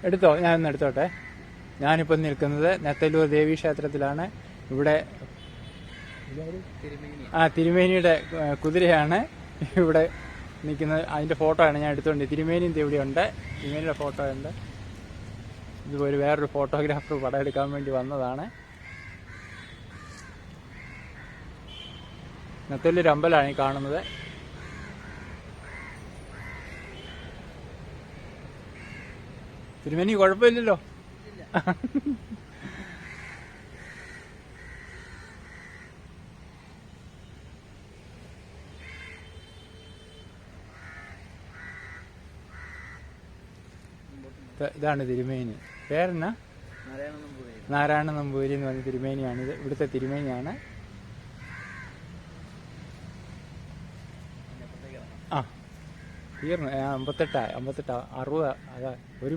എടുത്തോ, ഞാനൊന്ന് എടുത്തോട്ടെ. ഞാനിപ്പോൾ നിൽക്കുന്നത് നെത്തല്ലൂർ ദേവീ ക്ഷേത്രത്തിലാണ്. ഇവിടെ തിരുമേനിയുടെ കുതിരയാണ് ഇവിടെ നിൽക്കുന്നത്. അതിൻ്റെ ഫോട്ടോ ആണ് ഞാൻ എടുത്തുകൊണ്ട്. തിരുമേനിയും ഇവിടെയുണ്ട്, തിരുമേനിയുടെ ഫോട്ടോ ഉണ്ട്. ഇതുപോലെ വേറൊരു ഫോട്ടോഗ്രാഫർ പടം എടുക്കാൻ വേണ്ടി വന്നതാണ്. നെത്തല്ലൂർ അമ്പലമാണ് ഈ കാണുന്നത്. തിരുമേനി കുഴപ്പമില്ലല്ലോ? ഇതാണ് തിരുമേനി. പേരെന്നാ? നാരായണ നമ്പൂതിരി എന്ന് പറഞ്ഞ തിരുമേനിയാണിത്. ഇവിടുത്തെ തിരുമേനിയാണ്. തീർന്നു. 58, 60 അതാ ഒരു